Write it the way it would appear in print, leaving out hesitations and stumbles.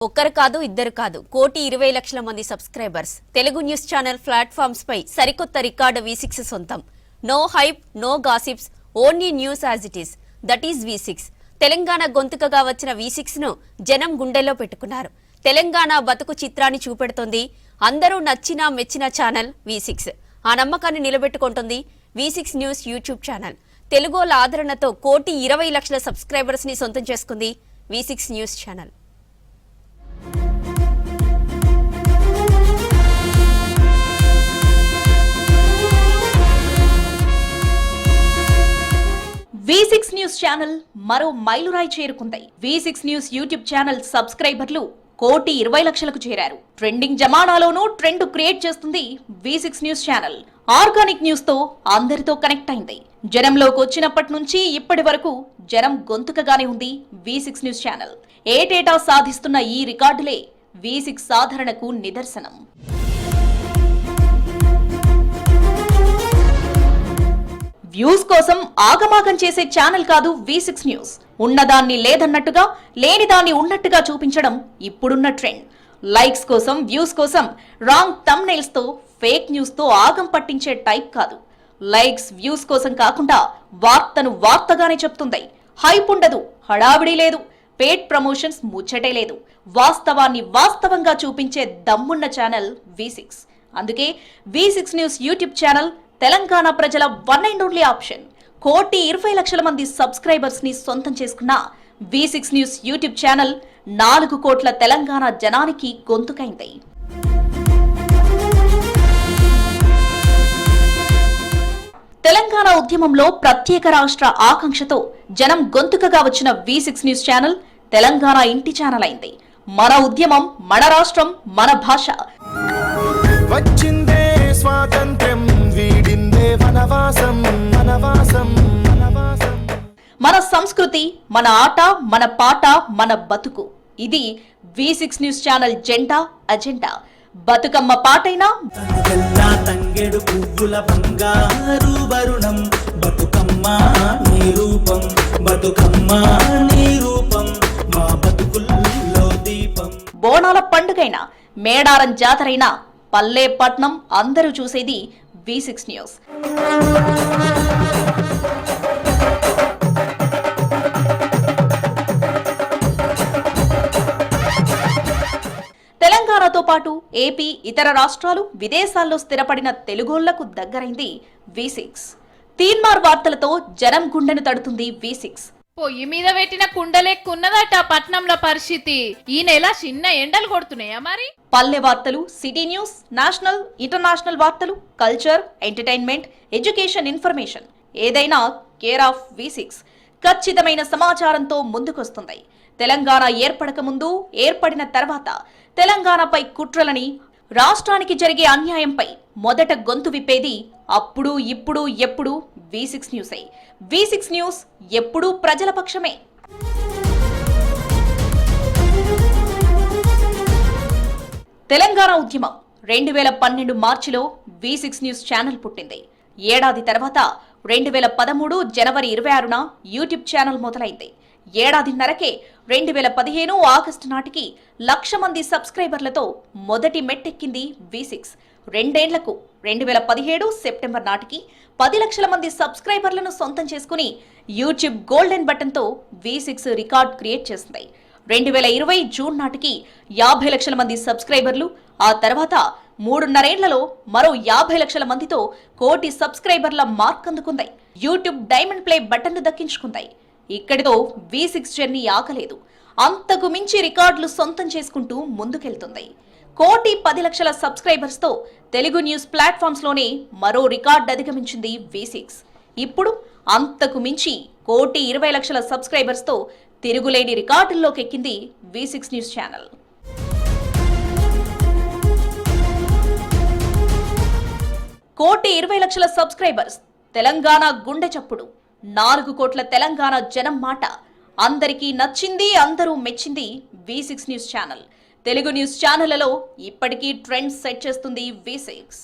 ఒక్కరు కాదు ఇద్దరు కాదు 1,20,00,000 మంది సబ్స్క్రైబర్స్ తెలుగు న్యూస్ ఛానల్ ప్లాట్ఫామ్స్ పై సరికొత్త రికార్డు V6 సొంతం. No hype, no gossips, only news as it is. That is V6. Telangana గొంతుకగా వచ్చిన V6 ను జనం గుండెల్లో పెట్టుకున్నారు. తెలంగాణ బతుకు చిత్రాన్ని చూపెడుతోంది. అందరూ నచ్చినా మెచ్చిన ఛానల్ V6. ఆ నమ్మకాన్ని నిలబెట్టుకుంటుంది V6 న్యూస్ యూట్యూబ్ ఛానల్. తెలుగోల ఆదరణతో 1,20,00,000 సబ్స్క్రైబర్స్ ని సొంతం చేసుకుంది V6 news channel. V6 news channel మరో మైలురాయి చేరుకుంది. V6 న్యూస్ యూట్యూబ్ ఛానల్ సబ్స్క్రైబర్లు 1,20,00,000కు చేరారు. ట్రెండింగ్ జమానాలోనూ ట్రెండ్ క్రియేట్ చేస్తుంది V6 news channel. Organic news తో అందరితో కనెక్ట్ అయింది. జనంలోకి వచ్చినప్పటి నుంచి ఇప్పటి వరకు జనం గొంతుకగానే ఉంది V6 న్యూస్ ఛానల్. ఏటేటా సాధిస్తున్న ఈ రికార్డులే V6 సాధరణకు నిదర్శనం. వ్యూస్ కోసం ఆగమాగం చేసే ఛానల్ కాదు V6 న్యూస్. ఉన్నదాన్ని లేదన్నట్టుగా, లేనిదాన్ని ఉన్నట్టుగా చూపించడం ఇప్పుడున్న ట్రెండ్. లైక్స్ కోసం, వ్యూస్ కోసం రాంగ్ థంబ్నెయిల్స్ తో, ఫేక్ న్యూస్ తో ఆగం పట్టించే టైప్ కాదు. లైక్స్, వ్యూస్ కోసం కాకుండా వార్తను వార్తగానే చెప్తుంది. హైప్ ఉండదు, హడావిడి లేదు, పేడ్ ప్రమోషన్స్ ముచ్చటే లేదు. వాస్తవాన్ని వాస్తవంగా చూపించే దమ్మున్న ఛానల్ V6. అందుకే V6 news YouTube channel Telangana ప్రజల వన్ అండ్ ఓన్లీ ఆప్షన్. 1,20,00,000 మంది సబ్స్క్రైబర్స్ ని సొంతం చేసుకున్న V6 న్యూస్ యూట్యూబ్ ఛానల్ 4 కోట్ల తెలంగాణ జనానికి గొంతుకైంది. తెలంగాణ ఉద్యమంలో ప్రత్యేక రాష్ట్ర ఆకాంక్షతో జనం గొంతుకగా వచ్చిన V6 న్యూస్ ఛానల్ తెలంగాణ ఇంటి ఛానల్ అయింది. మన ఉద్యమం, మన రాష్ట్రం, మన భాష. వచ్చిందే స్వాతంత్ర్యం, వీడిందే వనవాసం, వనవాసం, వనవాసం. మన సంస్కృతి, మన ఆట, మన పాట, మన బతుకు. ఇది V6 న్యూస్ ఛానల్ జెండా, అజెండా. బతుకమ్మ పాటైనా, తంగెడు పువ్వుల బంగారు వరుణం, బతుకమ్మ నీ రూపం, బతుకమ్మ నీ రూపం, మా బతుకుల్లో దీపం. బోనాల పండుగైనా, మేడారం జాతరైనా, పల్లె పట్నం అందరూ చూసేది V6 న్యూస్. తెలంగాణతో పాటు ఏపీ, ఇతర రాష్ట్రాలు, విదేశాల్లో స్థిరపడిన తెలుగోళ్లకు దగ్గరైంది V6. తీన్మార్ వార్తలతో జనం గుండెను తడుతుంది V6. పొయ్యి మీద పెట్టిన కుండలెక్కున్నదట పట్నంలో పరిస్థితి. ఈ నెల చిన్న ఎండలు కొడుతున్నాయా మరి? పల్లె వార్తలు, సిటీ న్యూస్, నేషనల్, ఇంటర్నేషనల్ వార్తలు, కల్చర్, ఎంటర్టైన్మెంట్, ఎడ్యుకేషన్, ఇన్ఫర్మేషన్ ఏదైనా కేర్ ఆఫ్ V6. ఖచ్చితమైన సమాచారంతో ముందుకొస్తుంది. తెలంగాణ ఏర్పడక ముందు, ఏర్పడిన తర్వాత తెలంగాణపై కుట్రలని, రాష్ట్రానికి జరిగే అన్యాయంపై మొదట గొంతు విప్పేది అప్పుడు, ఇప్పుడు, ఎప్పుడు V6 న్యూసే. V6 న్యూస్ ఎప్పుడూ ప్రజల పక్షమే. తెలంగాణ ఉద్యమం 2012 మార్చిలో V6 న్యూస్ ఛానల్ పుట్టింది. ఏడాది తర్వాత 2013 జనవరి 26న యూట్యూబ్ ఛానల్ మొదలైంది. ఏడాదిన్నరకే 2015 ఆగస్టు నాటికి 1,00,000 మంది సబ్స్క్రైబర్లతో మొదటి మెట్టెక్కింది V6. రెండేళ్లకు 2017 సెప్టెంబర్ నాటికి 10,00,000 మంది సబ్స్క్రైబర్లను సొంతం చేసుకుని యూట్యూబ్ గోల్డెన్ బటన్తో V6 రికార్డ్ క్రియేట్ చేసింది. 2020 జూన్ నాటికి 50,00,000 మంది సబ్స్క్రైబర్లు. ఆ తర్వాత 3.5 ఏళ్లలో మరో 50,00,000 మందితో 1,00,000 సబ్స్క్రైబర్ల మార్క్ అందుకుంది. యూట్యూబ్ డైమండ్ ప్లే బటన్ను దక్కించుకుంది. ఇక్కడితో V6 జర్నీ ఆగలేదు. అంతకు మించి రికార్డులు సొంతం చేసుకుంటూ ముందుకెళ్తుంది. 1,10,00,000 సబ్స్క్రైబర్స్ తో తెలుగు న్యూస్ ప్లాట్ఫామ్స్ లోనే మరో రికార్డు అధిగమించింది V6. ఇప్పుడు అంతకు మించి 1,20,00,000 సబ్స్క్రైబర్స్ తో తిరుగులేని రికార్డుల్లోకి ఎక్కింది V6 న్యూస్ ఛానల్. కోటి 20,00,000 సబ్స్క్రైబర్స్, తెలంగాణ గుండె చప్పుడు, 4 కోట్ల తెలంగాణ జనం మాట. అందరికీ నచ్చింది, అందరూ మెచ్చింది V6 news channel. Telugu news ఛానళ్లలో ఇప్పటికీ ట్రెండ్ సెట్ చేస్తుంది V6.